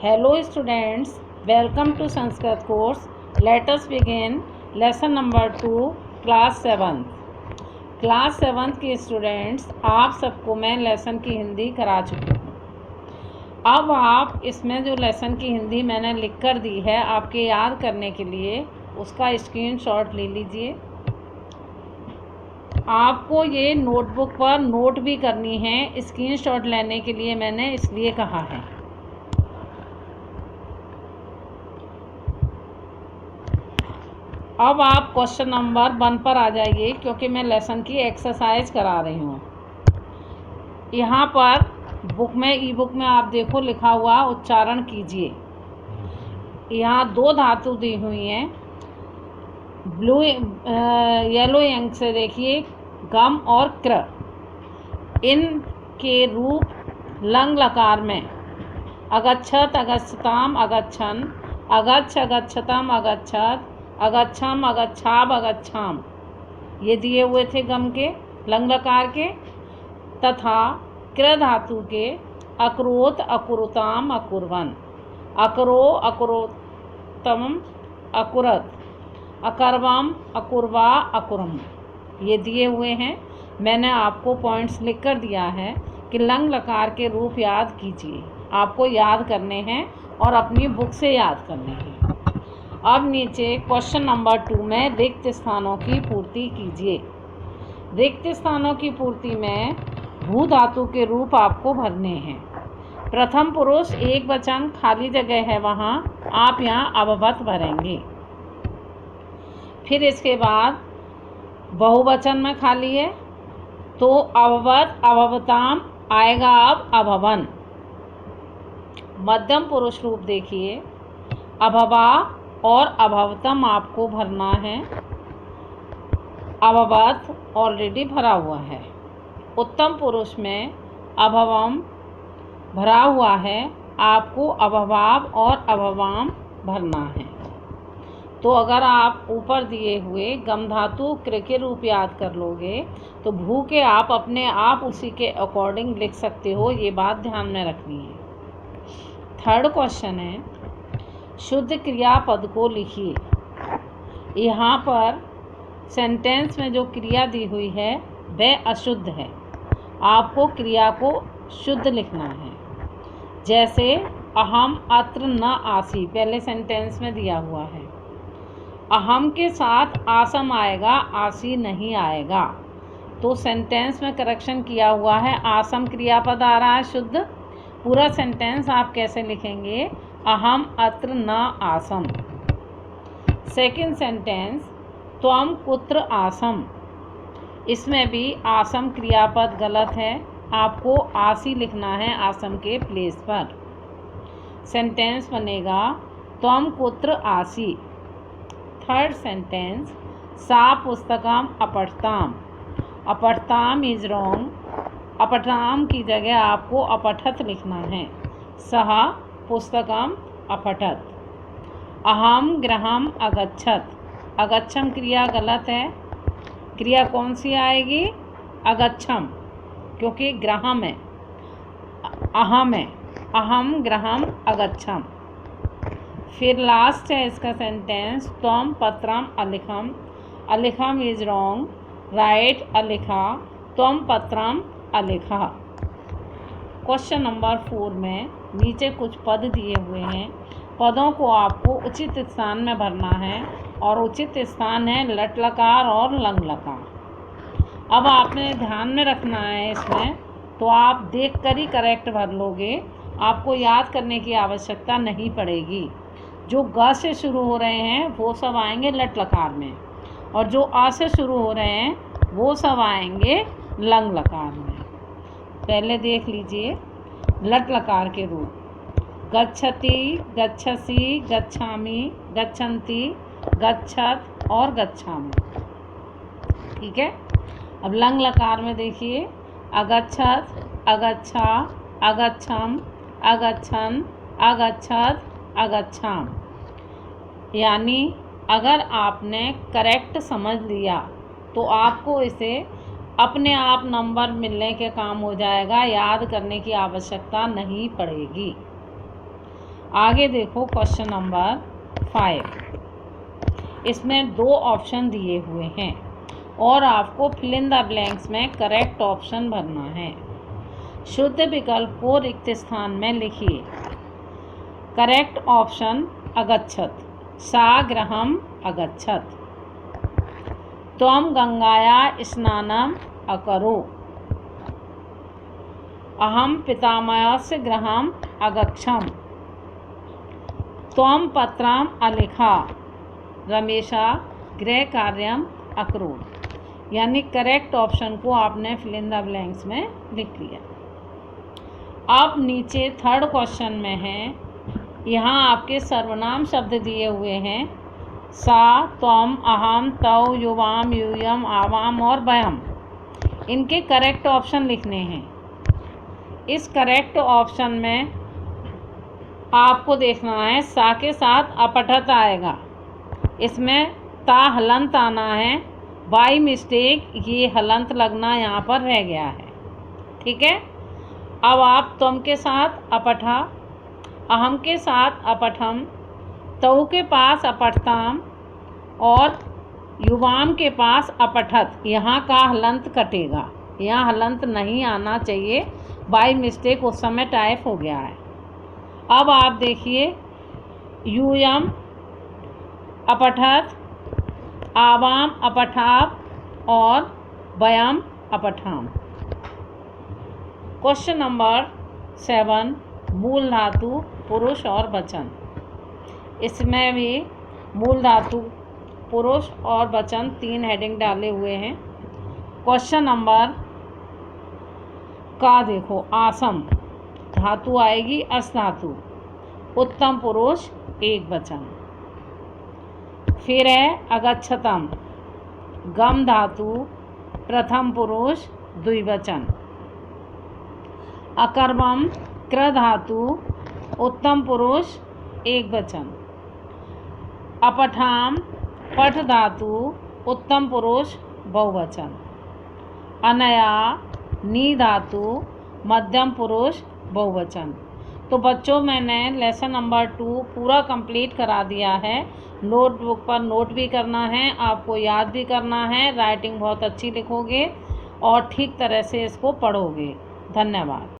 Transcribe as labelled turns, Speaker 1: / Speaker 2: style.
Speaker 1: Hello students, welcome to Sanskrit course. Let us begin lesson number 2 class 7th. Class 7th के students आप सबको मैं lesson की हिंदी करा चुकी हूँ। अब आप इसमें जो लेसन की हिंदी मैंने लिख कर दी है आपके याद करने के लिए, उसका स्क्रीनशॉट ले लीजिए। आपको ये नोटबुक पर नोट भी करनी है, स्क्रीनशॉट लेने के लिए मैंने इसलिए कहा है। अब आप क्वेश्चन नंबर 1 पर आ जाइए, क्योंकि मैं लेसन की एक्सरसाइज करा रही हूँ। यहाँ पर ई बुक में आप देखो लिखा हुआ, उच्चारण कीजिए। यहाँ 2 धातु दी हुई हैं, ब्लू येलो इंक से देखिए, गम और क्र। इनके रूप लंग लकार में अगच्छत, अगच्छताम, अगच्छन, अगच्छ, अगच्छतम, अगच्छत, अगच्छम, अगच्छाब, अगच्छाम, ये दिए हुए थे गम के लंग लकार के। तथा क्र धातु के अक्रोत, अकुरुताम, अकुर्वन, अकरो, अकुरोतम, अकुरत, अकरवम, अकुरवा, अकुरम, ये दिए हुए हैं। मैंने आपको पॉइंट्स लिख कर दिया है कि लंग लकार के रूप याद कीजिए। आपको याद करने हैं और अपनी बुक से याद करने हैं। अब नीचे क्वेश्चन नंबर 2 में रिक्त स्थानों की पूर्ति कीजिए। रिक्त स्थानों की पूर्ति में भू धातु के रूप आपको भरने हैं। प्रथम पुरुष एक वचन, खाली जगह है वहाँ आप यहाँ अभवत भरेंगे। फिर इसके बाद बहुवचन में खाली है तो अभवत, अभवताम आएगा, अब अभवन। मध्यम पुरुष रूप देखिए, अभवा और अभवतम आपको भरना है। अभवत ऑलरेडी भरा हुआ है। उत्तम पुरुष में अभवम भरा हुआ है, आपको अभवाव और अभवाम भरना है। तो अगर आप ऊपर दिए हुए गम धातु क्र के रूप याद कर लोगे तो भू के आप अपने आप उसी के अकॉर्डिंग लिख सकते हो, ये बात ध्यान में रखनी है। थर्ड क्वेश्चन है, शुद्ध क्रियापद को लिखिए। यहाँ पर सेंटेंस में जो क्रिया दी हुई है वह अशुद्ध है, आपको क्रिया को शुद्ध लिखना है। जैसे अहम अत्र न आसी, पहले सेंटेंस में दिया हुआ है। अहम के साथ आसम आएगा, आसी नहीं आएगा। तो सेंटेंस में करेक्शन किया हुआ है, आसम क्रियापद आ रहा है शुद्ध। पूरा सेंटेंस आप कैसे लिखेंगे, अहम अत्र न आसम। सेकंड सेंटेंस, त्वम कुत्र आसम, इसमें भी आसम क्रियापद गलत है, आपको आसी लिखना है आसम के प्लेस पर। सेंटेंस बनेगा त्वम कुत्र आसी। थर्ड सेंटेंस, सा पुस्तकम अपठताम, अपठताम इज रॉन्ग, अपठताम की जगह आपको अपठत लिखना है। सह पुस्तकम अपठत। अहम गृहम अगच्छत, अगच्छम क्रिया गलत है। क्रिया कौन सी आएगी, अगच्छम, क्योंकि ग्रहम है, अहम है। अहम ग्रहम अगच्छम। फिर लास्ट है इसका सेंटेंस, त्वम पत्रम अलिखम, अलिखम इज रॉन्ग, राइट अलिखा, त्वम पत्रम अलिखा। क्वेश्चन नंबर 4 में नीचे कुछ पद दिए हुए हैं, पदों को आपको उचित स्थान में भरना है और उचित स्थान है लट लकार और लंग लकार। अब आपने ध्यान में रखना है इसमें, तो आप देख कर ही करेक्ट भर लोगे, आपको याद करने की आवश्यकता नहीं पड़ेगी। जो ग से शुरू हो रहे हैं वो सब आएंगे लट लकार में, और जो आ से शुरू हो रहे हैं वो सब आएंगे लंग लकार में। पहले देख लीजिए लट लकार के रूप, गच्छति, गच्छसि, गच्छामि, गच्छन्ति, गच्छत और गच्छामि। ठीक है। अब लंग लकार में देखिए, अगच्छत, अगच्छा, अगच्छम, अगच्छन, अगच्छत, अगच्छाम। यानी अगर आपने करेक्ट समझ लिया तो आपको इसे अपने आप नंबर मिलने के काम हो जाएगा, याद करने की आवश्यकता नहीं पड़ेगी। आगे देखो क्वेश्चन नंबर 5। इसमें 2 ऑप्शन दिए हुए हैं और आपको फिल इन द ब्लैंक्स में करेक्ट ऑप्शन भरना है। शुद्ध विकल्प को रिक्त स्थान में लिखिए। करेक्ट ऑप्शन अगच्छत, सागृहम् अगच्छत। त्वं गंगाया स्नानम् अकरो। अहं पितामहस्य गृहम् अगच्छम्। त्वं पत्रम् अलिखा। रमेशा गृह कार्यम अकरोत्। यानी करेक्ट ऑप्शन को आपने फिल इन द ब्लैंक्स में लिख लिया। अब नीचे थर्ड क्वेश्चन में है, यहाँ आपके सर्वनाम शब्द दिए हुए हैं सा, त्वम, अहम, तौ, युवाम, यूयम, आवाम और वयम। इनके करेक्ट ऑप्शन लिखने हैं। इस करेक्ट ऑप्शन में आपको देखना है सा के साथ अपठत आएगा, इसमें ता हलंत आना है। बाई मिस्टेक ये हलंत लगना यहाँ पर रह गया है। ठीक है, अब आप त्वम के साथ अपठा, अहम के साथ अपठम, तऊ के पास अपठताम और युवाम के पास अपठत, यहाँ का हलंत कटेगा। यहाँ हलंत नहीं आना चाहिए, बाई मिस्टेक उस समय टाइप हो गया है। अब आप देखिए यूयम अपठत, आवाम अपठाप और वयम अपठाम। क्वेश्चन नंबर 7, मूल धातु पुरुष और वचन। इसमें भी मूल धातु पुरुष और वचन 3 हेडिंग डाले हुए हैं। क्वेश्चन नंबर का देखो, आसम धातु आएगी अस धातु, उत्तम पुरुष एक वचन। फिर है अगच्छतम, गम धातु प्रथम पुरुष द्विवचन। अकर्मम क्र धातु उत्तम पुरुष एक वचन। अपठाम पठ धातु उत्तम पुरुष बहुवचन। अनया नी धातु मध्यम पुरुष बहुवचन। तो बच्चों, मैंने लेसन नंबर 2 पूरा कंप्लीट करा दिया है। नोटबुक पर नोट भी करना है, आपको याद भी करना है। राइटिंग बहुत अच्छी लिखोगे और ठीक तरह से इसको पढ़ोगे। धन्यवाद।